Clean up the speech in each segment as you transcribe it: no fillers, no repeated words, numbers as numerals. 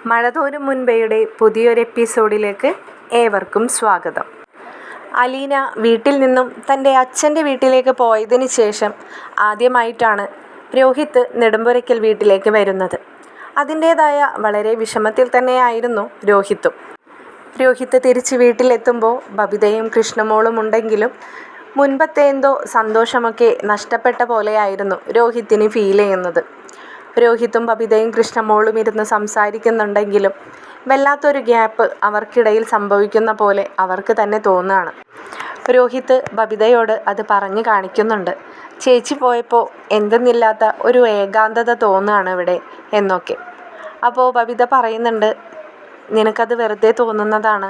മഴതോരും മുൻപേയുടെ പുതിയൊരു എപ്പിസോഡിലേക്ക് ഏവർക്കും സ്വാഗതം. അലീന വീട്ടിൽ നിന്നും തൻ്റെ അച്ഛൻ്റെ വീട്ടിലേക്ക് പോയതിന് ശേഷം ആദ്യമായിട്ടാണ് രോഹിത്ത് നെടുമ്പുരയ്ക്കൽ വീട്ടിലേക്ക് വരുന്നത്. അതിൻ്റേതായ വളരെ വിഷമത്തിൽ തന്നെയായിരുന്നു രോഹിത്ത് തിരിച്ച് വീട്ടിലെത്തുമ്പോൾ ബബിതയും കൃഷ്ണമോളും ഉണ്ടെങ്കിലും മുൻപത്തെ എന്തോ സന്തോഷമൊക്കെ നഷ്ടപ്പെട്ട പോലെയായിരുന്നു രോഹിത്തിന് ഫീൽ ചെയ്യുന്നത്. രോഹിത്തും ബബിതയും കൃഷ്ണമോളും ഇരുന്ന് സംസാരിക്കുന്നുണ്ടെങ്കിലും വല്ലാത്തൊരു ഗ്യാപ്പ് അവർക്കിടയിൽ സംഭവിക്കുന്ന പോലെ അവർക്ക് തന്നെ തോന്നുകയാണ്. രോഹിത്ത് ബബിതയോട് അത് പറഞ്ഞു കാണിക്കുന്നുണ്ട്. ചേച്ചി പോയപ്പോൾ എന്തെന്നില്ലാത്ത ഒരു ഏകാന്തത തോന്നുകയാണ് ഇവിടെ എന്നൊക്കെ. അപ്പോൾ ബബിത പറയുന്നുണ്ട്, നിനക്കത് വെറുതെ തോന്നുന്നതാണ്,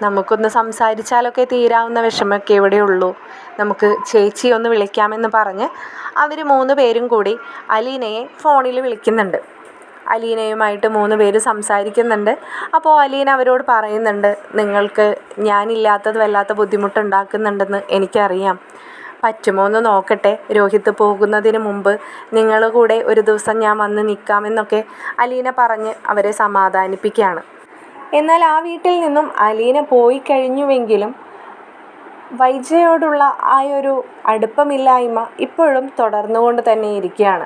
നമുക്കൊന്ന് സംസാരിച്ചാലൊക്കെ തീരാവുന്ന വിഷമമൊക്കെ ഇവിടെയുള്ളൂ, നമുക്ക് ചേച്ചി ഒന്ന് വിളിക്കാമെന്ന് പറഞ്ഞ് അവർ 3 പേരും കൂടി അലീനയെ ഫോണിൽ വിളിക്കുന്നുണ്ട്. അലീനയുമായിട്ട് 3 പേര് സംസാരിക്കുന്നുണ്ട്. അപ്പോൾ അലീന അവരോട് പറയുന്നുണ്ട്, നിങ്ങൾക്ക് ഞാനില്ലാത്തത് വല്ലാത്ത ബുദ്ധിമുട്ടുണ്ടാക്കുന്നുണ്ടെന്ന് എനിക്കറിയാം, പറ്റുമോ എന്ന് നോക്കട്ടെ, രോഹിത്ത് പോകുന്നതിന് മുമ്പ് നിങ്ങൾ കൂടെ ഒരു ദിവസം ഞാൻ വന്ന് നിൽക്കാമെന്നൊക്കെ അലീന പറഞ്ഞ് അവരെ സമാധാനിപ്പിക്കുകയാണ്. എന്നാൽ ആ വീട്ടിൽ നിന്നും അലീന പോയി കഴിഞ്ഞുവെങ്കിലും വൈജയോടുള്ള ആ ഒരു അടുപ്പമില്ലായ്മ ഇപ്പോഴും തുടർന്നുകൊണ്ട് തന്നെ ഇരിക്കുകയാണ്.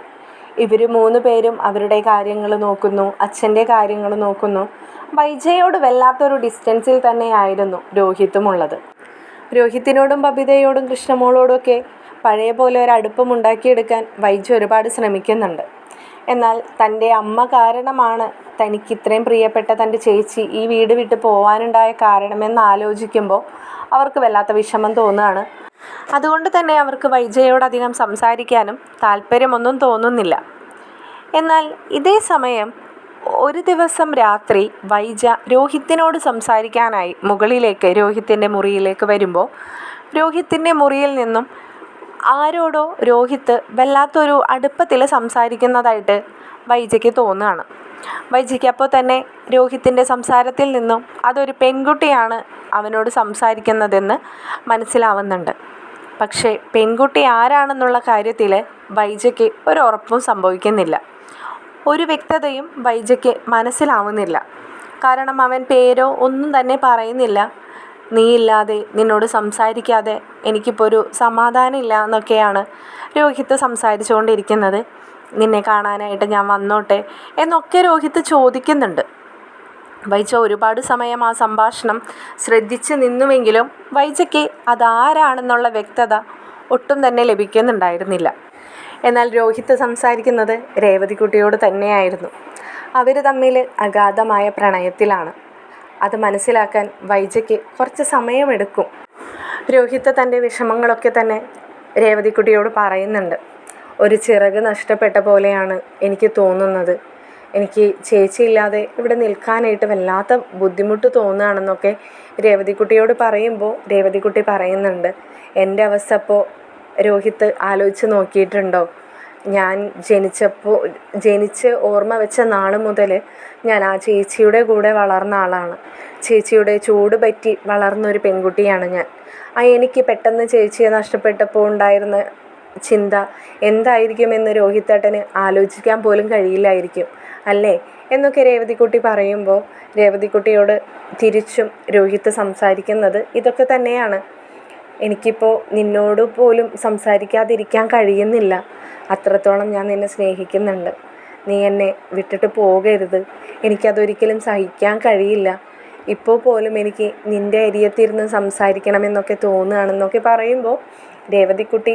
ഇവർ 3 പേരും അവരുടെ കാര്യങ്ങൾ നോക്കുന്നു, അച്ഛൻ്റെ കാര്യങ്ങൾ നോക്കുന്നു. വൈജയോട് വല്ലാത്തൊരു ഡിസ്റ്റൻസിൽ തന്നെയായിരുന്നു രോഹിത്തുമുള്ളത്. രോഹിത്തിനോടും ബബിതയോടും കൃഷ്ണമോളോടുമൊക്കെ പഴയ പോലെ ഒരു അടുപ്പം ഉണ്ടാക്കിയെടുക്കാൻ വൈജ ഒരുപാട് ശ്രമിക്കുന്നുണ്ട്. എന്നാൽ തൻ്റെ അമ്മ കാരണമാണ് തനിക്ക് ഇത്രയും പ്രിയപ്പെട്ട തൻ്റെ ചേച്ചി ഈ വീട് വിട്ട് പോകാനുണ്ടായ കാരണമെന്ന് ആലോചിക്കുമ്പോൾ അവർക്ക് വല്ലാത്ത വിഷമം തോന്നുകയാണ്. അതുകൊണ്ട് തന്നെ അവർക്ക് വൈജയോടധികം സംസാരിക്കാനും താല്പര്യമൊന്നും തോന്നുന്നില്ല. എന്നാൽ ഇതേ സമയം ഒരു ദിവസം രാത്രി വൈജ രോഹിത്തിനോട് സംസാരിക്കാനായി മുകളിലേക്ക് രോഹിത്തിൻ്റെ മുറിയിലേക്ക് വരുമ്പോൾ രോഹിത്തിൻ്റെ മുറിയിൽ നിന്നും ആരോടോ രോഹിത്ത് വല്ലാത്തൊരു അടുപ്പത്തിൽ സംസാരിക്കുന്നതായിട്ട് വൈജയ്ക്ക് തോന്നുകയാണ്. വൈജയ്ക്ക് അപ്പോൾ തന്നെ രോഹിത്തിൻ്റെ സംസാരത്തിൽ നിന്നും അതൊരു പെൺകുട്ടിയാണ് അവനോട് സംസാരിക്കുന്നതെന്ന് മനസ്സിലാവുന്നുണ്ട്. പക്ഷേ പെൺകുട്ടി ആരാണെന്നുള്ള കാര്യത്തിൽ വൈജയ്ക്ക് ഒരു ഉറപ്പും സംഭവിക്കുന്നില്ല. ഒരു വ്യക്തതയും വൈജയ്ക്ക് മനസ്സിലാവുന്നില്ല. കാരണം അവൻ പേരോ ഒന്നും തന്നെ പറയുന്നില്ല. നീയില്ലാതെ, നിന്നോട് സംസാരിക്കാതെ എനിക്കിപ്പോൾ ഒരു സമാധാനമില്ല എന്നൊക്കെയാണ് രോഹിത്ത് സംസാരിച്ചുകൊണ്ടിരിക്കുന്നത്. നിന്നെ കാണാനായിട്ട് ഞാൻ വന്നോട്ടെ എന്നൊക്കെ രോഹിത്ത് ചോദിക്കുന്നുണ്ട്. വൈജ ഒരുപാട് സമയം ആ സംഭാഷണം ശ്രദ്ധിച്ച് നിന്നുവെങ്കിലും വൈജയ്ക്ക് അതാരാണെന്നുള്ള വ്യക്തത ഒട്ടും തന്നെ ലഭിക്കുന്നുണ്ടായിരുന്നില്ല. എന്നാൽ രോഹിത്ത് സംസാരിക്കുന്നത് രേവതിക്കുട്ടിയോട് തന്നെയായിരുന്നു. അവർ തമ്മിൽ അഗാധമായ പ്രണയത്തിലാണ്. അത് മനസ്സിലാക്കാൻ വൈജയ്ക്ക് കുറച്ച് സമയമെടുക്കും. രോഹിത്ത് തൻ്റെ വിഷമങ്ങളൊക്കെ തന്നെ രേവതിക്കുട്ടിയോട് പറയുന്നുണ്ട്. ഒരു ചിറക് നഷ്ടപ്പെട്ട പോലെയാണ് എനിക്ക് തോന്നുന്നത്, എനിക്ക് ചേച്ചിയില്ലാതെ ഇവിടെ നിൽക്കാനായിട്ട് വല്ലാത്ത ബുദ്ധിമുട്ട് തോന്നുകയാണെന്നൊക്കെ രേവതിക്കുട്ടിയോട് പറയുമ്പോൾ രേവതിക്കുട്ടി പറയുന്നുണ്ട്, എൻ്റെ അവസ്ഥ അപ്പോൾ രോഹിത്ത് ആലോചിച്ച് നോക്കിയിട്ടുണ്ടോ? ഞാൻ ജനിച്ച് ഓർമ്മ വെച്ച നാൾ മുതൽ ഞാൻ ആ ചേച്ചിയുടെ കൂടെ വളർന്ന ആളാണ്. ചേച്ചിയുടെ ചൂട് പറ്റി വളർന്നൊരു പെൺകുട്ടിയാണ് ഞാൻ. എനിക്ക് പെട്ടെന്ന് ചേച്ചിയെ നഷ്ടപ്പെട്ടപ്പോൾ ഉണ്ടായിരുന്ന ചിന്ത എന്തായിരിക്കുമെന്ന് രോഹിത്തേട്ടന് ആലോചിക്കാൻ പോലും കഴിയില്ലായിരിക്കും അല്ലേ എന്നൊക്കെ രേവതിക്കുട്ടി പറയുമ്പോൾ രേവതിക്കുട്ടിയോട് തിരിച്ചും രോഹിത്ത് സംസാരിക്കുന്നത് ഇതൊക്കെ തന്നെയാണ്. എനിക്കിപ്പോൾ നിന്നോട് പോലും സംസാരിക്കാതിരിക്കാൻ കഴിയുന്നില്ല, അത്രത്തോളം ഞാൻ നിന്നെ സ്നേഹിക്കുന്നുണ്ട്, നീ എന്നെ വിട്ടിട്ട് പോകരുത്, എനിക്കതൊരിക്കലും സഹിക്കാൻ കഴിയില്ല, ഇപ്പോൾ പോലും എനിക്ക് നിൻ്റെ അരിയത്തിരുന്ന് സംസാരിക്കണമെന്നൊക്കെ തോന്നുകയാണെന്നൊക്കെ പറയുമ്പോൾ രേവതിക്കുട്ടി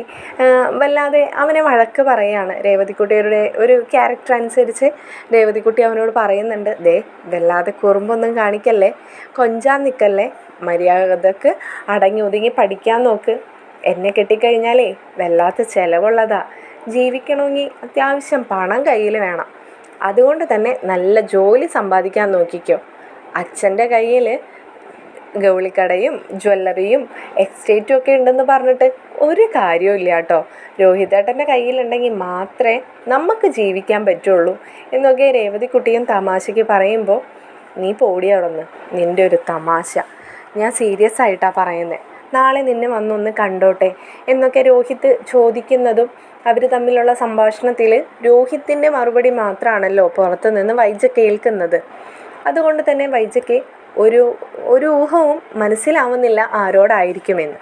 വല്ലാതെ അവനെ വഴക്ക് പറയുകയാണ്. രേവതിക്കുട്ടിയുടെ ഒരു ക്യാരക്ടർ അനുസരിച്ച് രേവതിക്കുട്ടി അവനോട് പറയുന്നുണ്ട്, ദേ വല്ലാതെ കുറുമ്പൊന്നും കാണിക്കല്ലേ, കൊഞ്ചാൻ നിൽക്കല്ലേ, മര്യാദക്ക് അടങ്ങി ഒതുങ്ങി പഠിക്കാൻ നോക്ക്, എന്നെ കെട്ടിക്കഴിഞ്ഞാലേ വല്ലാത്ത ചിലവുള്ളതാ, ജീവിക്കണമെങ്കിൽ അത്യാവശ്യം പണം കയ്യിൽ വേണം, അതുകൊണ്ട് തന്നെ നല്ല ജോലി സമ്പാദിക്കാൻ നോക്കിക്കോ, അച്ഛൻ്റെ കയ്യിൽ ഗൗളിക്കടയും ജ്വല്ലറിയും എക്സ്റ്റേറ്റും ഒക്കെ ഉണ്ടെന്ന് പറഞ്ഞിട്ട് ഒരു കാര്യമില്ല കേട്ടോ, രോഹിതേട്ടൻ്റെ കയ്യിലുണ്ടെങ്കിൽ മാത്രമേ നമുക്ക് ജീവിക്കാൻ പറ്റുള്ളൂ എന്നൊക്കെ രേവതിക്കുട്ടിയും തമാശയ്ക്ക് പറയുമ്പോൾ നീ പോടി അവിടുന്ന്, നിൻ്റെ ഒരു തമാശ, ഞാൻ സീരിയസ് ആയിട്ടാണ് പറയുന്നത്, നാളെ നിന്നെ വന്നൊന്ന് കണ്ടോട്ടെ എന്നൊക്കെ രോഹിത്ത് ചോദിക്കുന്നതും അവർ തമ്മിലുള്ള സംഭാഷണത്തിൽ രോഹിത്തിൻ്റെ മറുപടി മാത്രമാണല്ലോ പുറത്തു നിന്ന് വൈജ കേൾക്കുന്നത്. അതുകൊണ്ട് തന്നെ വൈജയ്ക്ക് ഒരു ഒരു ഊഹവും മനസ്സിലാവുന്നില്ല ആരോടായിരിക്കുമെന്ന്.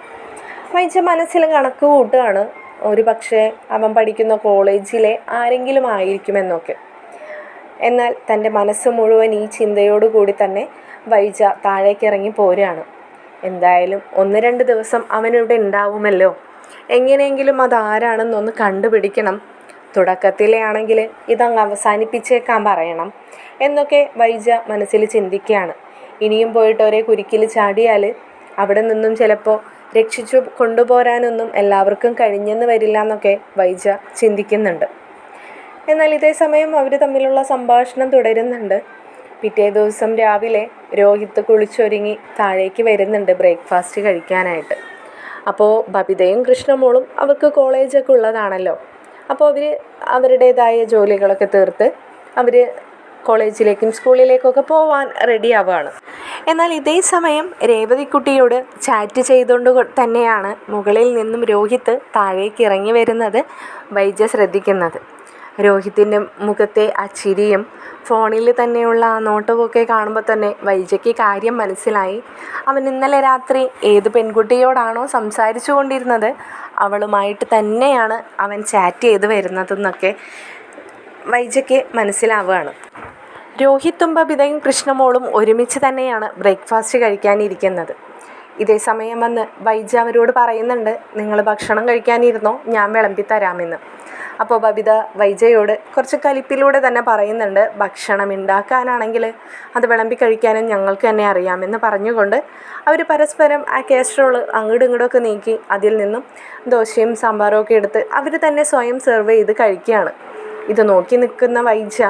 വൈജ മനസ്സിൽ കണക്ക് കൂട്ടുകയാണ്, ഒരു പക്ഷേ അവൻ പഠിക്കുന്ന കോളേജിലെ ആരെങ്കിലും ആയിരിക്കുമെന്നൊക്കെ. എന്നാൽ തൻ്റെ മനസ്സ് മുഴുവൻ ഈ ചിന്തയോടുകൂടി തന്നെ വൈജ താഴേക്കിറങ്ങി പോരുകയാണ്. എന്തായാലും 1-2 ദിവസം അവനിവിടെ ഉണ്ടാവുമല്ലോ, എങ്ങനെയെങ്കിലും അതാരാണെന്നൊന്ന് കണ്ടുപിടിക്കണം, തുടക്കത്തിലെ ആണെങ്കിൽ ഇതങ്ങ് അവസാനിപ്പിച്ചേക്കാൻ പറയണം എന്നൊക്കെ വൈജ മനസ്സിൽ ചിന്തിക്കുകയാണ്. ഇനിയും പോയിട്ട് ഒരേ കുരുക്കിൽ ചാടിയാൽ അവിടെ നിന്നും ചിലപ്പോൾ രക്ഷിച്ചു കൊണ്ടുപോരാനൊന്നും എല്ലാവർക്കും കഴിഞ്ഞെന്ന് വരില്ല എന്നൊക്കെ വൈജ ചിന്തിക്കുന്നുണ്ട്. എന്നാൽ ഇതേ സമയം അവർ തമ്മിലുള്ള സംഭാഷണം തുടരുന്നുണ്ട്. പിറ്റേ ദിവസം രാവിലെ രോഹിത്ത് കുളിച്ചൊരുങ്ങി താഴേക്ക് വരുന്നുണ്ട് ബ്രേക്ക്ഫാസ്റ്റ് കഴിക്കാനായിട്ട്. അപ്പോൾ ബബിതയും കൃഷ്ണമോളും അവർക്ക് കോളേജൊക്കെ ഉള്ളതാണല്ലോ. അപ്പോൾ അവർ അവരുടേതായ ജോലികളൊക്കെ തീർത്ത് അവർ കോളേജിലേക്കും സ്കൂളിലേക്കൊക്കെ പോവാൻ റെഡി ആവുകയാണ്. എന്നാൽ ഇതേ സമയം രേവതിക്കുട്ടിയോട് ചാറ്റ് ചെയ്തുകൊണ്ട് തന്നെയാണ് മുകളിൽ നിന്നും രോഹിത്ത് താഴേക്ക് ഇറങ്ങി വരുന്നത് വൈജ ശ്രദ്ധിക്കുന്നത്. രോഹിത്തിൻ്റെ മുഖത്തെ ആ ചിരിയും ഫോണിൽ തന്നെയുള്ള ആ നോട്ടമൊക്കെ കാണുമ്പോൾ തന്നെ വൈജയ്ക്ക് കാര്യം മനസ്സിലായി. അവൻ ഇന്നലെ രാത്രി ഏത് പെൺകുട്ടിയോടാണോ സംസാരിച്ചു കൊണ്ടിരുന്നത് അവളുമായിട്ട് തന്നെയാണ് അവൻ ചാറ്റ് ചെയ്ത് വരുന്നതെന്നൊക്കെ വൈജയ്ക്ക് മനസ്സിലാവുകയാണ്. രോഹിത്തും ബബിതയും കൃഷ്ണമോളും ഒരുമിച്ച് തന്നെയാണ് ബ്രേക്ക്ഫാസ്റ്റ് കഴിക്കാനിരിക്കുന്നത്. ഇതേ സമയം വന്ന് വൈജ അവരോട് പറയുന്നുണ്ട്, നിങ്ങൾ ഭക്ഷണം കഴിക്കാനിരുന്നോ, ഞാൻ വിളമ്പിത്തരാമെന്ന്. അപ്പോൾ ബബിത വൈജയോട് കുറച്ച് കലിപ്പിലൂടെ തന്നെ പറയുന്നുണ്ട്, ഭക്ഷണം ഉണ്ടാക്കാനാണെങ്കിൽ അത് വിളമ്പി കഴിക്കാനും ഞങ്ങൾക്ക് തന്നെ അറിയാമെന്ന് പറഞ്ഞുകൊണ്ട് അവർ പരസ്പരം ആ കാസറോൾ അങ്ങോട്ടും ഇങ്ങോട്ടൊക്കെ നീക്കി അതിൽ നിന്നും ദോശയും സാമ്പാറും ഒക്കെ എടുത്ത് അവർ തന്നെ സ്വയം സെർവ് ചെയ്ത് കഴിക്കുകയാണ്. ഇത് നോക്കി നിൽക്കുന്ന വൈജ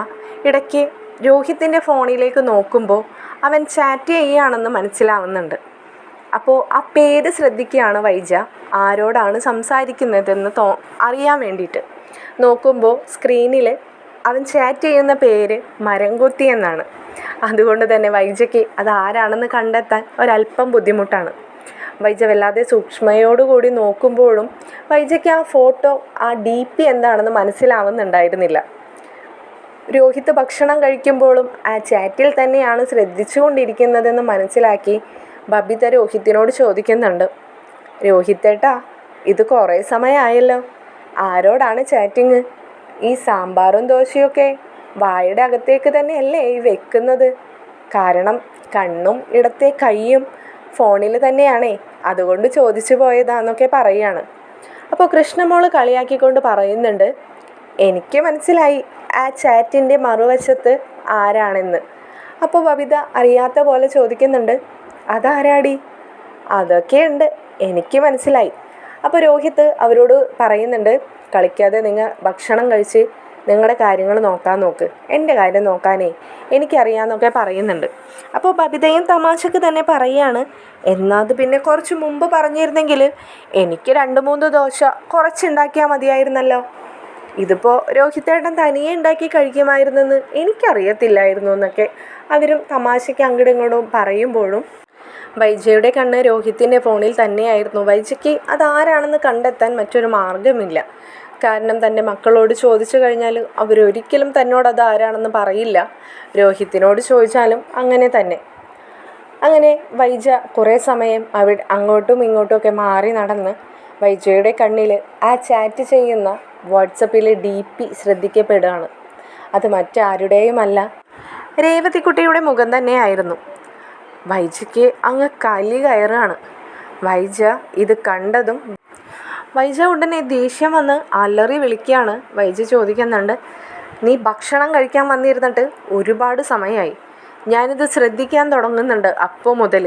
ഇടയ്ക്ക് രോഹിത്തിൻ്റെ ഫോണിലേക്ക് നോക്കുമ്പോൾ അവൻ ചാറ്റ് ചെയ്യുകയാണെന്ന് മനസ്സിലാവുന്നുണ്ട്. അപ്പോൾ ആ പേര് ശ്രദ്ധിക്കുകയാണ് വൈജ, ആരോടാണ് സംസാരിക്കുന്നതെന്ന് അറിയാൻ വേണ്ടിയിട്ട്. നോക്കുമ്പോൾ സ്ക്രീനിൽ അവൻ ചാറ്റ് ചെയ്യുന്ന പേര് മരംകൊത്തി എന്നാണ്. അതുകൊണ്ട് തന്നെ വൈജയ്ക്ക് അത് ആരാണെന്ന് കണ്ടെത്താൻ ഒരല്പം ബുദ്ധിമുട്ടാണ്. വൈജ വല്ലാതെ സൂക്ഷ്മയോടുകൂടി നോക്കുമ്പോഴും വൈജയ്ക്ക് ആ ഫോട്ടോ, ആ DP എന്താണെന്ന് മനസ്സിലാവുന്നുണ്ടായിരുന്നില്ല. രോഹിത്ത് ഭക്ഷണം കഴിക്കുമ്പോഴും ആ ചാറ്റിൽ തന്നെയാണ് ശ്രദ്ധിച്ചുകൊണ്ടിരിക്കുന്നതെന്ന് മനസ്സിലാക്കി ബബിത രോഹിത്തിനോട് ചോദിക്കുന്നുണ്ട്, രോഹിത്തേട്ടാ ഇത് കുറേ സമയമായല്ലോ, ആരോടാണ് ചാറ്റിങ്? ഈ സാമ്പാറും ദോശയൊക്കെ വായുടെ അകത്തേക്ക് തന്നെയല്ലേ ഈ വെക്കുന്നത്? കാരണം കണ്ണും ഇടത്തെ കൈയും ഫോണിൽ തന്നെയാണേ, അതുകൊണ്ട് ചോദിച്ചു പോയതാന്നൊക്കെ പറയുകയാണ്. അപ്പോൾ കൃഷ്ണമോള് കളിയാക്കിക്കൊണ്ട് പറയുന്നുണ്ട്, എനിക്ക് മനസ്സിലായി ആ ചാറ്റിൻ്റെ മറുവശത്ത് ആരാണെന്ന്. അപ്പോൾ ബബിത അറിയാത്ത പോലെ ചോദിക്കുന്നുണ്ട്, അതാരാടി? അതൊക്കെയുണ്ട്, എനിക്ക് മനസ്സിലായി. അപ്പോൾ രോഹിത്ത് അവരോട് പറയുന്നുണ്ട്, കളിക്കാതെ നിങ്ങൾ ഭക്ഷണം കഴിച്ച് നിങ്ങളുടെ കാര്യങ്ങൾ നോക്കാൻ നോക്ക്, എൻ്റെ കാര്യം നോക്കാനേ എനിക്കറിയാമെന്നൊക്കെ പറയുന്നുണ്ട്. അപ്പോൾ ബബിതയും തമാശക്ക് തന്നെ പറയുകയാണ്, എന്നാൽ പിന്നെ കുറച്ച് മുമ്പ് പറഞ്ഞിരുന്നെങ്കിൽ എനിക്ക് 2-3 ദോശ കുറച്ചുണ്ടാക്കിയാൽ മതിയായിരുന്നല്ലോ. ഇതിപ്പോൾ രോഹിത്തേട്ടൻ തനിയെ ഉണ്ടാക്കി കഴിക്കുമായിരുന്നെന്ന് എനിക്കറിയത്തില്ലായിരുന്നു എന്നൊക്കെ അവരും തമാശയ്ക്ക് അങ്ങോട്ടും ഇങ്ങോട്ടും പറയുമ്പോഴും വൈജയുടെ കണ്ണ് രോഹിത്തിൻ്റെ ഫോണിൽ തന്നെയായിരുന്നു. വൈജയ്ക്ക് അതാരാണെന്ന് കണ്ടെത്താൻ മറ്റൊരു മാർഗമില്ല. കാരണം തൻ്റെ മക്കളോട് ചോദിച്ചു കഴിഞ്ഞാൽ അവരൊരിക്കലും തന്നോട് അത് ആരാണെന്ന് പറയില്ല. രോഹിത്തിനോട് ചോദിച്ചാലും അങ്ങനെ തന്നെ. അങ്ങനെ വൈജ കുറേ സമയം അങ്ങോട്ടും ഇങ്ങോട്ടുമൊക്കെ മാറി നടന്ന് വൈജയുടെ കണ്ണിൽ ആ ചാറ്റ് ചെയ്യുന്ന വാട്സപ്പിലെ DP ശ്രദ്ധിക്കപ്പെടുകയാണ്. അത് മറ്റാരുടെയുമല്ല, രേവതിക്കുട്ടിയുടെ മുഖം തന്നെയായിരുന്നു. വൈജയ്ക്ക് അങ്ങ് കലി കയറുകയാണ്. വൈജ ഇത് കണ്ടതും വൈജ ഉടനെ ദേഷ്യം വന്ന് അലറി വിളിക്കുകയാണ്. വൈജ ചോദിക്കുന്നുണ്ട്, നീ ഭക്ഷണം കഴിക്കാൻ വന്നിരുന്നിട്ട് ഒരുപാട് സമയമായി, ഞാനിത് ശ്രദ്ധിക്കാൻ തുടങ്ങുന്നുണ്ട് അപ്പോൾ മുതൽ.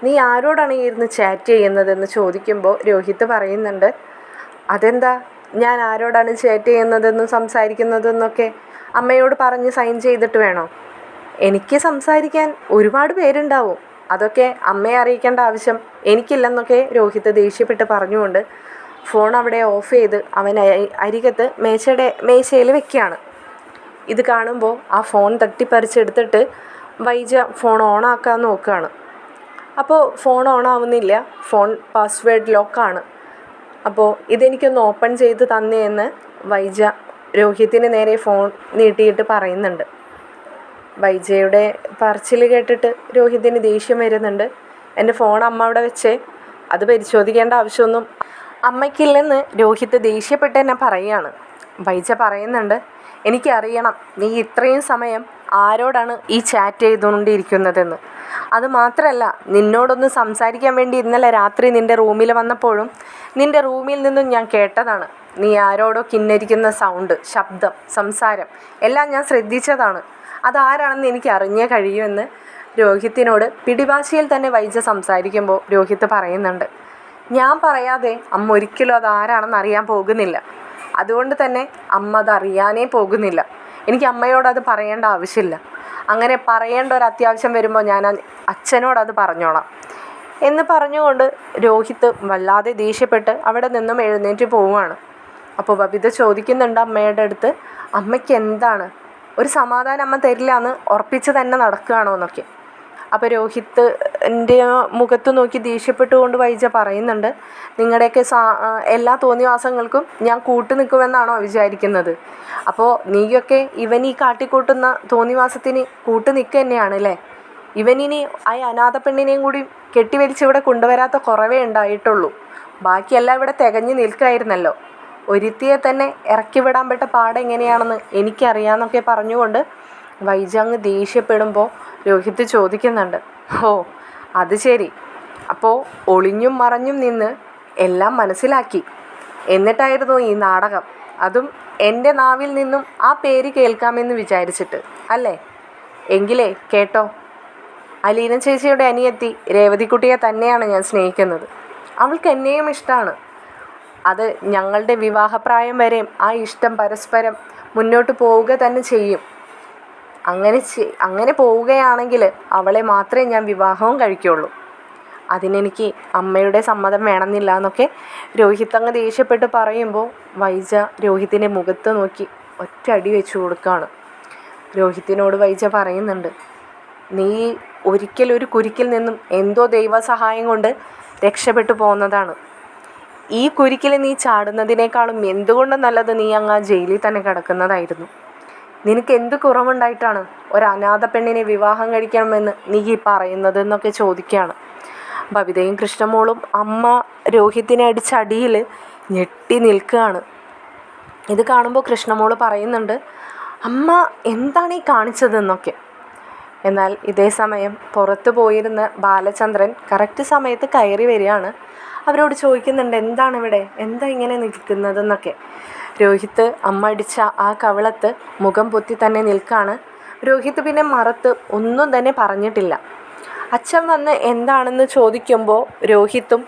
നീ ആരോടാണ് ഇരുന്ന് ചാറ്റ് ചെയ്യുന്നതെന്ന് ചോദിക്കുമ്പോൾ രോഹിത്ത് പറയുന്നുണ്ട്, അതെന്താ ഞാൻ ആരോടാണ് ചാറ്റ് ചെയ്യുന്നതെന്നും സംസാരിക്കുന്നതെന്നൊക്കെ അമ്മയോട് പറഞ്ഞ് സൈൻ ചെയ്തിട്ട് വേണോ? എനിക്ക് സംസാരിക്കാൻ ഒരുപാട് പേരുണ്ടാവും, അതൊക്കെ അമ്മയെ അറിയിക്കേണ്ട ആവശ്യം എനിക്കില്ലെന്നൊക്കെ രോഹിത്ത് ദേഷ്യപ്പെട്ട് പറഞ്ഞുകൊണ്ട് ഫോൺ അവിടെ ഓഫ് ചെയ്ത് അവൻ അരികത്ത് മേശയിൽ വെക്കുകയാണ്. ഇത് കാണുമ്പോൾ ആ ഫോൺ തട്ടിപ്പറിച്ചെടുത്തിട്ട് വൈജ ഫോൺ ഓണാക്കാൻ നോക്കുകയാണ്. അപ്പോൾ ഫോൺ ഓണാവുന്നില്ല, ഫോൺ പാസ്വേഡ് ലോക്കാണ്. അപ്പോൾ ഇതെനിക്കൊന്ന് ഓപ്പൺ ചെയ്ത് തന്നേന്ന് വൈജ രോഹിത്തിന് നേരെ ഫോൺ നീട്ടിയിട്ട് പറയുന്നുണ്ട്. വൈജയുടെ പറച്ചിൽ കേട്ടിട്ട് രോഹിതിന് ദേഷ്യം വരുന്നുണ്ട്. എൻ്റെ ഫോൺ അമ്മ അവിടെ വെച്ചേ, അത് പരിശോധിക്കേണ്ട ആവശ്യമൊന്നും അമ്മയ്ക്കില്ലെന്ന് രോഹിത് ദേഷ്യപ്പെട്ട് തന്നെ പറയുകയാണ്. വൈജ പറയുന്നുണ്ട്, എനിക്കറിയണം നീ ഇത്രയും സമയം ആരോടാണ് ഈ ചാറ്റ് ചെയ്തുകൊണ്ടിരിക്കുന്നതെന്ന്. അതുമാത്രമല്ല, നിന്നോടൊന്ന് സംസാരിക്കാൻ വേണ്ടി ഇന്നലെ രാത്രി നിൻ്റെ റൂമിൽ വന്നപ്പോഴും നിൻ്റെ റൂമിൽ നിന്നും ഞാൻ കേട്ടതാണ്. നീ ആരോടോ കിന്നരിക്കുന്ന സൗണ്ട്, ശബ്ദം, സംസാരം എല്ലാം ഞാൻ ശ്രദ്ധിച്ചതാണ്. അതാരാണെന്ന് എനിക്ക് അറിഞ്ഞേ കഴിയുമെന്ന് രോഹിത്തിനോട് പിടിവാശിയിൽ തന്നെ വൈജ സംസാരിക്കുമ്പോൾ രോഹിത് പറയുന്നുണ്ട്, ഞാൻ പറയാതെ അമ്മ ഒരിക്കലും അതാരാണെന്ന് അറിയാൻ പോകുന്നില്ല. അതുകൊണ്ട് തന്നെ അമ്മ അതറിയാനേ പോകുന്നില്ല. എനിക്ക് അമ്മയോടത് പറയേണ്ട ആവശ്യമില്ല. അങ്ങനെ പറയേണ്ട ഒരു അത്യാവശ്യം വരുമ്പോൾ ഞാൻ അച്ഛനോടത് പറഞ്ഞോളാം എന്ന് പറഞ്ഞുകൊണ്ട് രോഹിത് വല്ലാതെ ദേഷ്യപ്പെട്ട് അവിടെ നിന്നും എഴുന്നേറ്റ് പോവുകയാണ്. അപ്പോൾ ബബിത ചോദിക്കുന്നുണ്ട് അമ്മയുടെ അടുത്ത്, അമ്മയ്ക്ക് എന്താണ്, ഒരു സമാധാനം അമ്മ തരില്ല എന്ന് ഉറപ്പിച്ച് തന്നെ നടക്കുകയാണോ എന്നൊക്കെ. അപ്പോൾ രോഹിത്തിൻ്റെ മുഖത്ത് നോക്കി ദേഷ്യപ്പെട്ടുകൊണ്ട് വൈജ പറയുന്നുണ്ട്, നിങ്ങളുടെയൊക്കെ എല്ലാ തോന്നിവാസങ്ങൾക്കും ഞാൻ കൂട്ടു നിൽക്കുമെന്നാണോ വിചാരിക്കുന്നത്? അപ്പോൾ നീയൊക്കെ ഇവൻ ഈ കാട്ടിക്കൂട്ടുന്ന തോന്നിവാസത്തിന് കൂട്ടു നിൽക്കുക തന്നെയാണ് അല്ലേ? ഇവനിനി ആ അനാഥ പെണ്ണിനെയും കൂടി കെട്ടിവലിച്ചിവിടെ കൊണ്ടുവരാത്ത കുറവേ ഉണ്ടായിട്ടുള്ളൂ. ബാക്കിയെല്ലാം ഇവിടെ തികഞ്ഞു നിൽക്കുകയായിരുന്നല്ലോ. ഒരുത്തിയെ തന്നെ ഇറക്കി വിടാൻ പെട്ട പാടെങ്ങനെയാണെന്ന് എനിക്കറിയാമെന്നൊക്കെ പറഞ്ഞുകൊണ്ട് വൈജ അങ്ങ് ദേഷ്യപ്പെടുമ്പോൾ രോഹിത് ചോദിക്കുന്നുണ്ട്, ഓ അത് ശരി, അപ്പോൾ ഒളിഞ്ഞും മറഞ്ഞും നിന്ന് എല്ലാം മനസ്സിലാക്കി, എന്നിട്ടായിരുന്നു ഈ നാടകം, അതും എൻ്റെ നാവിൽ നിന്നും ആ പേര് കേൾക്കാമെന്ന് വിചാരിച്ചിട്ട് അല്ലേ? എങ്കിലേ കേട്ടോ, അലീന ചേച്ചിയുടെ അനിയത്തി രേവതിക്കുട്ടിയെ തന്നെയാണ് ഞാൻ സ്നേഹിക്കുന്നത്. അവൾക്ക് എന്നെയും ഇഷ്ടമാണ്. അത് ഞങ്ങളുടെ വിവാഹപ്രായം വരെയും ആ ഇഷ്ടം പരസ്പരം മുന്നോട്ട് പോവുക തന്നെ ചെയ്യും. അങ്ങനെ പോവുകയാണെങ്കിൽ അവളെ മാത്രമേ ഞാൻ വിവാഹവും കഴിക്കുകയുള്ളൂ. അതിനെനിക്ക് അമ്മയുടെ സമ്മതം വേണമെന്നില്ല എന്നൊക്കെ രോഹിത് അങ്ങ് ദേഷ്യപ്പെട്ട് പറയുമ്പോൾ വൈജ രോഹിത്തിൻ്റെ മുഖത്ത് നോക്കി ഒറ്റ വെച്ചു കൊടുക്കുകയാണ്. രോഹിത്തിനോട് വൈജ പറയുന്നുണ്ട്, നീ ഒരു കുരുക്കിൽ നിന്നും എന്തോ ദൈവസഹായം കൊണ്ട് രക്ഷപ്പെട്ടു പോകുന്നതാണ്. ഈ കുരുക്കിൽ നീ ചാടുന്നതിനേക്കാളും എന്തുകൊണ്ടും നല്ലത് നീ അങ്ങ് ആ ജയിലിൽ തന്നെ കിടക്കുന്നതായിരുന്നു. നിനക്ക് എന്ത് കുറവുണ്ടായിട്ടാണ് ഒരു അനാഥ പെണ്ണിനെ വിവാഹം കഴിക്കണമെന്ന് നീ ഈ പറയുന്നത് എന്നൊക്കെ ചോദിക്കുകയാണ്. ബബിതയും കൃഷ്ണമോളും അമ്മ രോഹിത്തിനെ അടിച്ചടിയിൽ ഞെട്ടി നിൽക്കുകയാണ്. ഇത് കാണുമ്പോൾ കൃഷ്ണമോള് പറയുന്നുണ്ട്, അമ്മ എന്താണ് ഈ കാണിച്ചതെന്നൊക്കെ. എന്നാൽ ഇതേ സമയം പുറത്ത് പോയിരുന്ന ബാലചന്ദ്രൻ കറക്റ്റ് സമയത്ത് കയറി വരികയാണ്. അവരോട് ചോദിക്കുന്നുണ്ട്, എന്താണ് ഇവിടെ, എന്താ ഇങ്ങനെ നിൽക്കുന്നതെന്നൊക്കെ. രോഹിത് അമ്മ അടിച്ച ആ കവിളത്ത് മുഖം പൊത്തി തന്നെ നിൽക്കുകയാണ്. രോഹിത് പിന്നെ മറത്ത് ഒന്നും തന്നെ പറഞ്ഞിട്ടില്ല. അച്ഛൻ വന്ന് എന്താണെന്ന് ചോദിക്കുമ്പോൾ രോഹിത്തും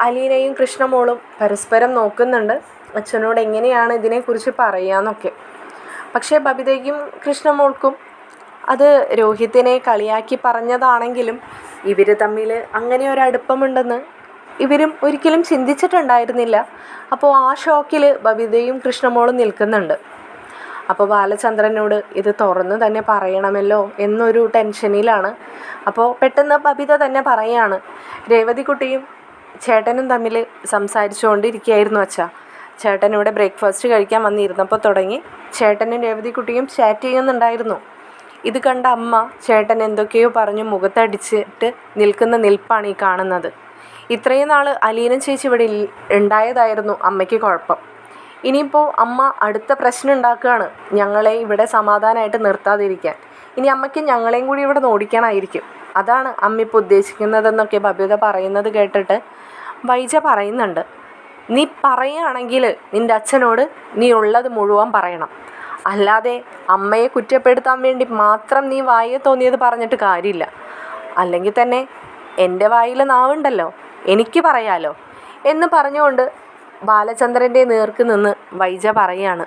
അലീനയും കൃഷ്ണമോളും പരസ്പരം നോക്കുന്നുണ്ട് അച്ഛനോട് എങ്ങനെയാണ് ഇതിനെക്കുറിച്ച് പറയാന്നൊക്കെ. പക്ഷേ ബബിതയ്ക്കും കൃഷ്ണമോൾക്കും അത് രോഹിത്തിനെ കളിയാക്കി പറഞ്ഞതാണെങ്കിലും ഇവർ തമ്മിൽ അങ്ങനെ ഒരു അടുപ്പമുണ്ടെന്ന് ഇവരും ഒരിക്കലും ചിന്തിച്ചിട്ടുണ്ടായിരുന്നില്ല. അപ്പോൾ ആ ഷോക്കിൽ ബബിതയും കൃഷ്ണമോളും നിൽക്കുന്നുണ്ട്. അപ്പോൾ ബാലചന്ദ്രനോട് ഇത് തുറന്നു തന്നെ പറയണമല്ലോ എന്നൊരു ടെൻഷനിലാണ്. അപ്പോൾ പെട്ടെന്ന് ബബിത തന്നെ പറയാണ്, രേവതിക്കുട്ടിയും ചേട്ടനും തമ്മിൽ സംസാരിച്ചുകൊണ്ടിരിക്കുകയായിരുന്നു അച്ഛാ. ചേട്ടൻ ഇവിടെ ബ്രേക്ക്ഫാസ്റ്റ് കഴിക്കാൻ വന്നിരുന്നപ്പോൾ തുടങ്ങി ചേട്ടനും രേവതിക്കുട്ടിയും ചാറ്റ് ചെയ്യുന്നുണ്ടായിരുന്നു. ഇത് കണ്ട അമ്മ ചേട്ടൻ എന്തൊക്കെയോ പറഞ്ഞ് മുഖത്തടിച്ചിട്ട് നിൽക്കുന്ന നിൽപ്പാണ് ഈ കാണുന്നത്. ഇത്രയും നാൾ അലീന ചേച്ചി ഇവിടെ ഉണ്ടായതായിരുന്നു അമ്മയ്ക്ക് കുഴപ്പം. ഇനിയിപ്പോൾ അമ്മ അടുത്ത പ്രശ്നം ഉണ്ടാക്കുകയാണ്, ഞങ്ങളെ ഇവിടെ സമാധാനമായിട്ട് നിർത്താതിരിക്കാൻ. ഇനി അമ്മയ്ക്ക് ഞങ്ങളെയും കൂടി ഇവിടെ ഓടിക്കാനായിരിക്കും. അതാണ് അമ്മ ഇപ്പോൾ ഉദ്ദേശിക്കുന്നതെന്നൊക്കെ ബബിത പറയുന്നത് കേട്ടിട്ട് വൈജ പറയുന്നുണ്ട്, നീ പറയുകയാണെങ്കിൽ നിൻ്റെ അച്ഛനോട് നീ ഉള്ളത് മുഴുവൻ പറയണം. അല്ലാതെ അമ്മയെ കുറ്റപ്പെടുത്താൻ വേണ്ടി മാത്രം നീ വായെ തോന്നിയത് പറഞ്ഞിട്ട് കാര്യമില്ല. അല്ലെങ്കിൽ തന്നെ എൻ്റെ വായിൽ നാവുണ്ടല്ലോ, എനിക്ക് പറയാലോ എന്ന് പറഞ്ഞുകൊണ്ട് ബാലചന്ദ്രൻ്റെ നേർക്ക് നിന്ന് വൈജ പറയാണ്,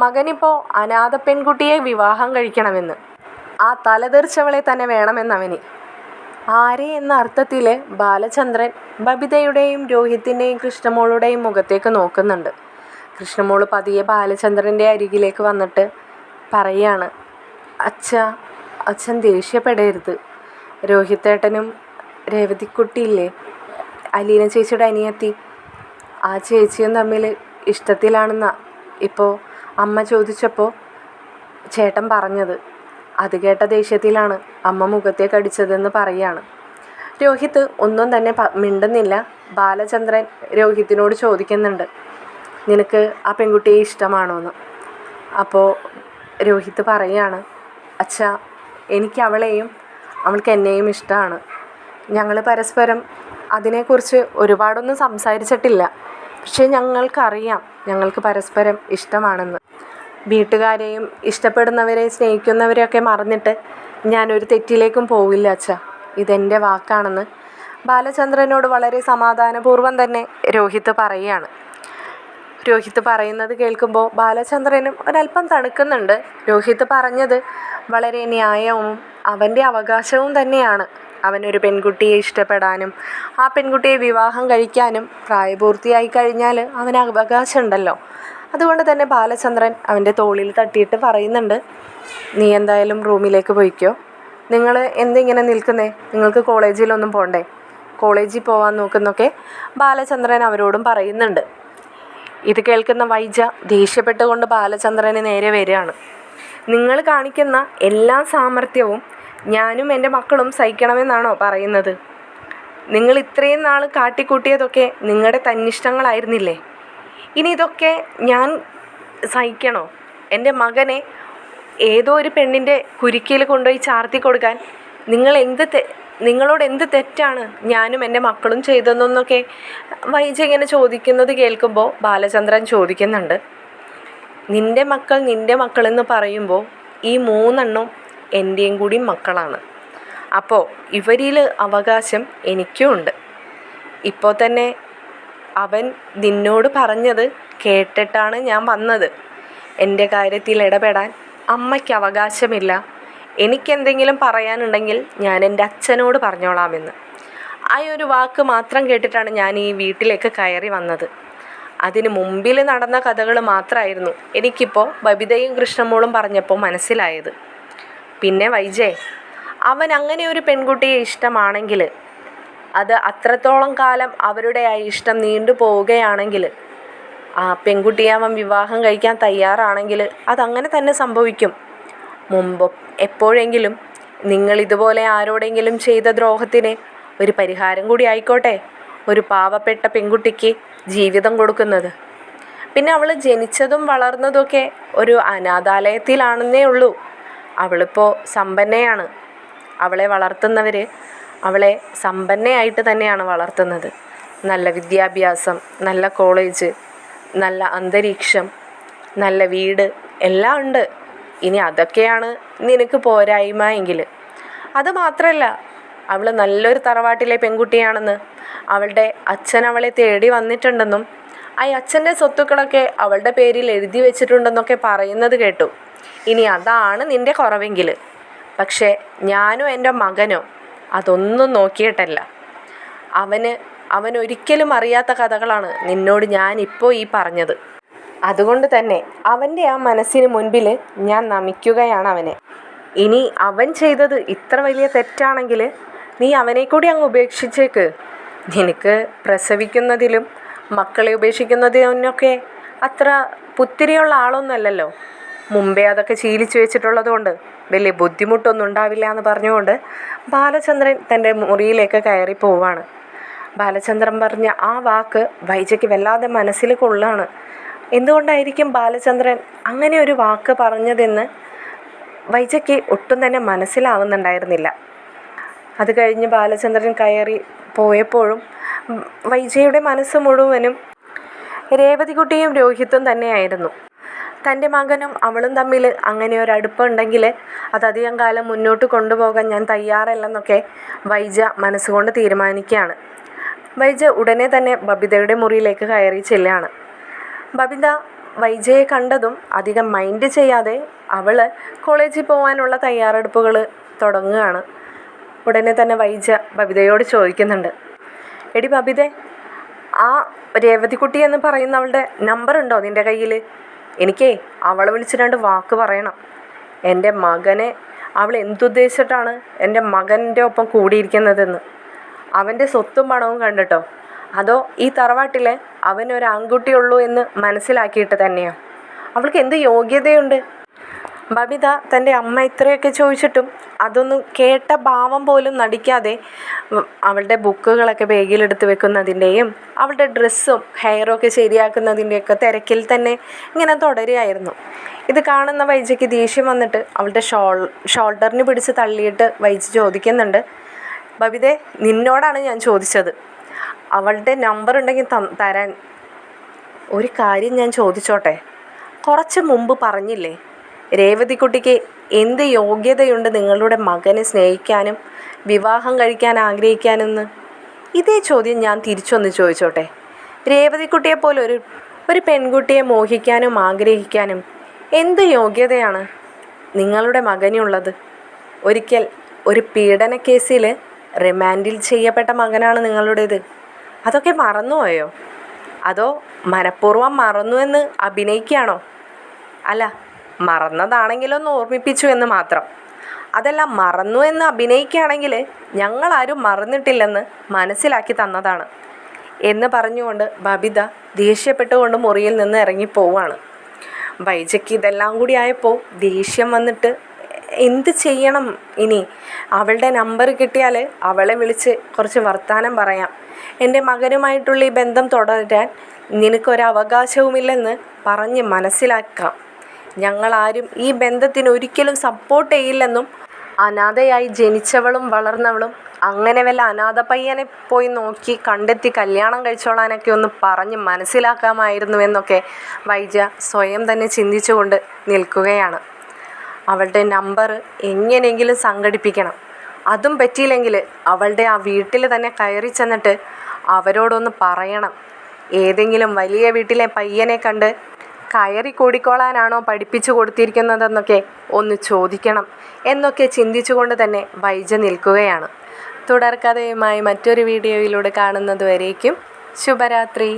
മകനിപ്പോൾ അനാഥ പെൺകുട്ടിയെ വിവാഹം കഴിക്കണമെന്ന്, ആ തലതെറിച്ചവളെ തന്നെ വേണമെന്നവന്. ആരെ എന്ന അർത്ഥത്തിൽ ബാലചന്ദ്രൻ ബബിതയുടെയും രോഹിത്തിൻ്റെയും കൃഷ്ണമോളുടെയും മുഖത്തേക്ക് നോക്കുന്നുണ്ട്. കൃഷ്ണമോള് പതിയെ ബാലചന്ദ്രൻ്റെ അരികിലേക്ക് വന്നിട്ട് പറയാണ്, അച്ഛൻ ദേഷ്യപ്പെടരുത്. രോഹിത്തേട്ടനും രേവതിക്കുട്ടിയില്ലേ, അലീന ചേച്ചിയുടെ അനിയത്തി, ആ ചേച്ചിയും തമ്മിൽ ഇഷ്ടത്തിലാണെന്നാ ഇപ്പോൾ അമ്മ ചോദിച്ചപ്പോൾ ചേട്ടൻ പറഞ്ഞത്. അത് കേട്ട ദേഷ്യത്തിലാണ് അമ്മ മുഖത്തേക്ക് അടിച്ചതെന്ന് പറയാണ്. രോഹിത് ഒന്നും തന്നെ മിണ്ടുന്നില്ല. ബാലചന്ദ്രൻ രോഹിത്തിനോട് ചോദിക്കുന്നുണ്ട്, നിനക്ക് ആ പെൺകുട്ടിയെ ഇഷ്ടമാണോ എന്ന്. അപ്പോൾ രോഹിത് പറയാണ്, അച്ഛാ, എനിക്ക് അവളെയും അവൾക്ക് എന്നെയും ഇഷ്ടമാണ്. ഞങ്ങൾ പരസ്പരം അതിനെക്കുറിച്ച് ഒരുപാടൊന്നും സംസാരിച്ചിട്ടില്ല. പക്ഷേ ഞങ്ങൾക്കറിയാം ഞങ്ങൾക്ക് പരസ്പരം ഇഷ്ടമാണെന്ന്. വീട്ടുകാരെയും ഇഷ്ടപ്പെടുന്നവരെ സ്നേഹിക്കുന്നവരെയൊക്കെ മറന്നിട്ട് ഞാനൊരു തെറ്റിലേക്കും പോവില്ല അച്ഛാ, ഇതെൻ്റെ വാക്കാണെന്ന് ബാലചന്ദ്രനോട് വളരെ സമാധാനപൂർവ്വം തന്നെ രോഹിത് പറയുകയാണ്. രോഹിത് പറയുന്നത് കേൾക്കുമ്പോൾ ബാലചന്ദ്രനും ഒരല്പം തണുക്കുന്നുണ്ട്. രോഹിത് പറഞ്ഞത് വളരെ ന്യായവും അവൻ്റെ അവകാശവും തന്നെയാണ്. അവനൊരു പെൺകുട്ടിയെ ഇഷ്ടപ്പെടാനും ആ പെൺകുട്ടിയെ വിവാഹം കഴിക്കാനും പ്രായപൂർത്തിയായി കഴിഞ്ഞാൽ അവന് അവകാശമുണ്ടല്ലോ. അതുകൊണ്ട് തന്നെ ബാലചന്ദ്രൻ അവൻ്റെ തോളിൽ തട്ടിയിട്ട് പറയുന്നുണ്ട്, നീ എന്തായാലും റൂമിലേക്ക് പോയിക്കോ. നിങ്ങൾ എന്തിങ്ങനെ നിൽക്കുന്നേ? നിങ്ങൾക്ക് കോളേജിലൊന്നും പോകണ്ടേ? കോളേജിൽ പോകാൻ നോക്കുന്നൊക്കെ ബാലചന്ദ്രൻ അവരോടും പറയുന്നുണ്ട്. ഇത് കേൾക്കുന്ന വൈജ ദേഷ്യപ്പെട്ടുകൊണ്ട് ബാലചന്ദ്രന് നേരെ വരികയാണ്. നിങ്ങൾ കാണിക്കുന്ന എല്ലാ സാമർത്ഥ്യവും ഞാനും എൻ്റെ മക്കളും സഹിക്കണമെന്നാണോ പറയുന്നത്? നിങ്ങൾ ഇത്രയും നാൾ കാട്ടിക്കൂട്ടിയതൊക്കെ നിങ്ങളുടെ തന്നിഷ്ടങ്ങളായിരുന്നില്ലേ? ഇനി ഇതൊക്കെ ഞാൻ സഹിക്കണോ? എൻ്റെ മകനെ ഏതോ ഒരു പെണ്ണിൻ്റെ കുരുക്കിൽ കൊണ്ടുപോയി ചാർത്തി കൊടുക്കാൻ നിങ്ങളോട് എന്ത് തെറ്റാണ് ഞാനും എൻ്റെ മക്കളും ചെയ്തതെന്നൊക്കെ വൈജ ഇങ്ങനെ ചോദിക്കുന്നത് കേൾക്കുമ്പോൾ ബാലചന്ദ്രൻ ചോദിക്കുന്നുണ്ട്, നിൻ്റെ മക്കളെന്ന് പറയുമ്പോൾ ഈ 3 എൻ്റെയും കൂടി മക്കളാണ്. അപ്പോൾ ഇവരിൽ അവകാശം എനിക്കും ഉണ്ട്. ഇപ്പോൾ തന്നെ അവൻ നിന്നോട് പറഞ്ഞത് കേട്ടിട്ടാണ് ഞാൻ വന്നത്. എൻ്റെ കാര്യത്തിൽ ഇടപെടാൻ അമ്മയ്ക്ക് അവകാശമില്ല. എനിക്കെന്തെങ്കിലും പറയാനുണ്ടെങ്കിൽ ഞാൻ എൻ്റെ അച്ഛനോട് പറഞ്ഞോളാമെന്ന്. ആ ഒരു വാക്ക് മാത്രം കേട്ടിട്ടാണ് ഞാൻ ഈ വീട്ടിലേക്ക് കയറി വന്നത്. അതിന് മുമ്പിൽ നടന്ന കഥകൾ മാത്രമായിരുന്നു എനിക്കിപ്പോൾ ബബിതയും കൃഷ്ണമോളും പറഞ്ഞപ്പോൾ മനസ്സിലായത്. പിന്നെ വൈജേ, അവൻ അങ്ങനെ ഒരു പെൺകുട്ടിയെ ഇഷ്ടമാണെങ്കിൽ, അത് അത്രത്തോളം കാലം അവരുടെ ആ ഇഷ്ടം നീണ്ടു പോവുകയാണെങ്കിൽ, ആ പെൺകുട്ടിയെ അവൻ വിവാഹം കഴിക്കാൻ തയ്യാറാണെങ്കിൽ അതങ്ങനെ തന്നെ സംഭവിക്കും. മുമ്പ് എപ്പോഴെങ്കിലും നിങ്ങൾ ഇതുപോലെ ആരോടെങ്കിലും ചെയ്ത ദ്രോഹത്തിന് ഒരു പരിഹാരം കൂടി ആയിക്കോട്ടെ ഒരു പാവപ്പെട്ട പെൺകുട്ടിക്ക് ജീവിതം കൊടുക്കുന്നത്. പിന്നെ അവൾ ജനിച്ചതും വളർന്നതൊക്കെ ഒരു അനാഥാലയത്തിലാണെന്നേ ഉള്ളൂ. അവളിപ്പോൾ സമ്പന്നയാണ്. അവളെ വളർത്തുന്നവർ അവളെ സമ്പന്നയായിട്ട് തന്നെയാണ് വളർത്തുന്നത്. നല്ല വിദ്യാഭ്യാസം, നല്ല കോളേജ്, നല്ല അന്തരീക്ഷം, നല്ല വീട് എല്ലാം ഉണ്ട്. ഇനി അതൊക്കെയാണ് നിനക്ക് പോരായ്മ എങ്കിൽ, അത് മാത്രമല്ല അവൾ നല്ലൊരു തറവാട്ടിലെ പെൺകുട്ടിയാണെന്ന് അവളുടെ അച്ഛൻ അവളെ തേടി വന്നിട്ടുണ്ടെന്നും ആ അച്ഛൻ്റെ സ്വത്തുക്കളൊക്കെ അവളുടെ പേരിൽ എഴുതി വെച്ചിട്ടുണ്ടെന്നൊക്കെ പറയുന്നത് കേട്ടു. ഇനി അതാണ് നിൻ്റെ കുറവെങ്കിൽ, പക്ഷേ ഞാനോ എൻ്റെ മകനോ അതൊന്നും നോക്കിയിട്ടല്ല. അവനൊരിക്കലും അറിയാത്ത കഥകളാണ് നിന്നോട് ഞാനിപ്പോൾ ഈ പറഞ്ഞത്. അതുകൊണ്ട് തന്നെ അവൻ്റെ ആ മനസ്സിന് മുൻപിൽ ഞാൻ നമിക്കുകയാണ് അവനെ. ഇനി അവൻ ചെയ്തത് ഇത്ര വലിയ തെറ്റാണെങ്കിൽ നീ അവനെ കൂടി അങ്ങ് ഉപേക്ഷിച്ചേക്ക്. നിനക്ക് പ്രസവിക്കുന്നതിലും മക്കളെ ഉപേക്ഷിക്കുന്നതിനൊക്കെ അത്ര പുത്തിരിയുള്ള ആളൊന്നുമല്ലല്ലോ. മുമ്പേ അതൊക്കെ ശീലിച്ചു വെച്ചിട്ടുള്ളത് കൊണ്ട് വലിയ ബുദ്ധിമുട്ടൊന്നും ഉണ്ടാവില്ല എന്ന് പറഞ്ഞുകൊണ്ട് ബാലചന്ദ്രൻ തൻ്റെ മുറിയിലേക്ക് കയറി പോവാണ്. ബാലചന്ദ്രൻ പറഞ്ഞ ആ വാക്ക് വൈജയ്ക്ക് വല്ലാതെ മനസ്സിൽ കൊള്ളാണ്. എന്തുകൊണ്ടായിരിക്കും ബാലചന്ദ്രൻ അങ്ങനെ ഒരു വാക്ക് പറഞ്ഞതെന്ന് വൈജയ്ക്ക് ഒട്ടും തന്നെ മനസ്സിലാവുന്നുണ്ടായിരുന്നില്ല. അത് കഴിഞ്ഞ് ബാലചന്ദ്രൻ കയറി പോയപ്പോഴും വൈജയുടെ മനസ്സ് മുഴുവനും രേവതികുട്ടിയും രോഹിത്തും തന്നെയായിരുന്നു. തൻ്റെ മകനും അവളും തമ്മിൽ അങ്ങനെ ഒരു അടുപ്പുണ്ടെങ്കിൽ അതധികം കാലം മുന്നോട്ട് കൊണ്ടുപോകാൻ ഞാൻ തയ്യാറല്ലെന്നൊക്കെ വൈജ മനസ്സുകൊണ്ട് തീരുമാനിക്കുകയാണ്. വൈജ ഉടനെ തന്നെ ബബിതയുടെ മുറിയിലേക്ക് കയറി ചെല്ലുകയാണ്. ബബിത വൈജയെ കണ്ടതും അധികം മൈൻഡ് ചെയ്യാതെ അവൾ കോളേജിൽ പോകാനുള്ള തയ്യാറെടുപ്പുകൾ തുടങ്ങുകയാണ്. ഉടനെ തന്നെ വൈജ ബബിതയോട് ചോദിക്കുന്നുണ്ട്, എടി ബബിതേ, ആ രേവതിക്കുട്ടി എന്ന് പറയുന്ന അവളുടെ നമ്പർ ഉണ്ടോ നിൻ്റെ കയ്യിൽ? എനിക്കേ അവളെ വിളിച്ച് 2 വാക്ക് പറയണം. എൻ്റെ മകനെ അവൾ എന്തുദ്ദേശിച്ചിട്ടാണ് എൻ്റെ മകൻ്റെ ഒപ്പം കൂടിയിരിക്കുന്നതെന്ന്. അവൻ്റെ സ്വത്തും പണവും കണ്ടിട്ടോ, അതോ ഈ തറവാട്ടിലെ അവനൊരു ആൺകുട്ടിയുള്ളൂ എന്ന് മനസ്സിലാക്കിയിട്ട് തന്നെയോ? അവൾക്ക് എന്ത് യോഗ്യതയുണ്ട്? ബബിത തൻ്റെ അമ്മ ഇത്രയൊക്കെ ചോദിച്ചിട്ടും അതൊന്നും കേട്ട ഭാവം പോലും നടിക്കാതെ അവളുടെ ബുക്കുകളൊക്കെ ബാഗിലെടുത്ത് വെക്കുന്നതിൻ്റെയും അവളുടെ ഡ്രസ്സും ഹെയറും ഒക്കെ ശരിയാക്കുന്നതിൻ്റെയൊക്കെ തിരക്കിൽ തന്നെ ഇങ്ങനെ തുടരുകയായിരുന്നു. ഇത് കാണുന്ന വൈജയ്ക്ക് ദേഷ്യം വന്നിട്ട് അവളുടെ ഷോൾഡറിന് പിടിച്ച് തള്ളിയിട്ട് വൈജ ചോദിക്കുന്നുണ്ട്, ബബിതേ, നിന്നോടാണ് ഞാൻ ചോദിച്ചത്. അവളുടെ നമ്പർ ഉണ്ടെങ്കിൽ തരാൻ. ഒരു കാര്യം ഞാൻ ചോദിച്ചോട്ടെ? കുറച്ച് മുമ്പ് പറഞ്ഞില്ലേ രേവതിക്കുട്ടിക്ക് എന്ത് യോഗ്യതയുണ്ട് നിങ്ങളുടെ മകനെ സ്നേഹിക്കാനും വിവാഹം കഴിക്കാൻ ആഗ്രഹിക്കാനെന്ന്? ഇതേ ചോദ്യം ഞാൻ തിരിച്ചൊന്ന് ചോദിച്ചോട്ടെ? രേവതിക്കുട്ടിയെപ്പോലെ ഒരു പെൺകുട്ടിയെ മോഹിക്കാനും ആഗ്രഹിക്കാനും എന്ത് യോഗ്യതയാണ് നിങ്ങളുടെ മകനുള്ളത്? ഒരിക്കൽ ഒരു പീഡന കേസിൽ റിമാൻഡിൽ ചെയ്യപ്പെട്ട മകനാണ് നിങ്ങളുടേത്. അതൊക്കെ മറന്നുപോയോ? അതോ മനഃപൂർവ്വം മറന്നു എന്ന് അഭിനയിക്കുകയാണോ? അല്ല, മറന്നതാണെങ്കിലൊന്ന് ഓർമ്മിപ്പിച്ചു എന്ന് മാത്രം. അതല്ല, മറന്നു എന്ന് അഭിനയിക്കുകയാണെങ്കിൽ ഞങ്ങളാരും മറന്നിട്ടില്ലെന്ന് മനസ്സിലാക്കി തന്നതാണ് എന്ന് പറഞ്ഞുകൊണ്ട് ബബിത ദേഷ്യപ്പെട്ടുകൊണ്ട് മുറിയിൽ നിന്ന് ഇറങ്ങിപ്പോവാണ്. വൈജയ്ക്ക് ഇതെല്ലാം കൂടി ആയപ്പോൾ ദേഷ്യം വന്നിട്ട് എന്ത് ചെയ്യണം ഇനി? അവളുടെ നമ്പർ കിട്ടിയാൽ അവളെ വിളിച്ച് കുറച്ച് വർത്തമാനം പറയാം. എൻ്റെ മകനുമായിട്ടുള്ള ഈ ബന്ധം തുടരാൻ നിനക്കൊരവകാശവുമില്ലെന്ന് പറഞ്ഞ് മനസ്സിലാക്കാം. ഞങ്ങളാരും ഈ ബന്ധത്തിന് ഒരിക്കലും സപ്പോർട്ട് ചെയ്യില്ലെന്നും അനാഥയായി ജനിച്ചവളും വളർന്നവളും അങ്ങനെ വല്ല അനാഥ പയ്യനെ പോയി നോക്കി കണ്ടെത്തി കല്യാണം കഴിച്ചോളാനൊക്കെ ഒന്ന് പറഞ്ഞ് മനസ്സിലാക്കാമായിരുന്നുവെന്നൊക്കെ വൈജ സ്വയം തന്നെ ചിന്തിച്ചുകൊണ്ട് നിൽക്കുകയാണ്. അവളുടെ നമ്പർ എങ്ങനെയെങ്കിലും സംഘടിപ്പിക്കണം. അതും പറ്റിയില്ലെങ്കിൽ അവളുടെ ആ വീട്ടിൽ തന്നെ കയറി ചെന്നിട്ട് അവരോടൊന്ന് പറയണം. ഏതെങ്കിലും വലിയ വീട്ടിലെ പയ്യനെ കണ്ട് കയറി കൂടിക്കോളാനാണോ പഠിപ്പിച്ചു കൊടുത്തിരിക്കുന്നതെന്നൊക്കെ ഒന്ന് ചോദിക്കണം എന്നൊക്കെ ചിന്തിച്ചുകൊണ്ട് തന്നെ വൈജ നിൽക്കുകയാണ്. തുടർക്കഥയുമായി മറ്റൊരു വീഡിയോയിലൂടെ കാണുന്നത് വരേക്കും ശുഭരാത്രി.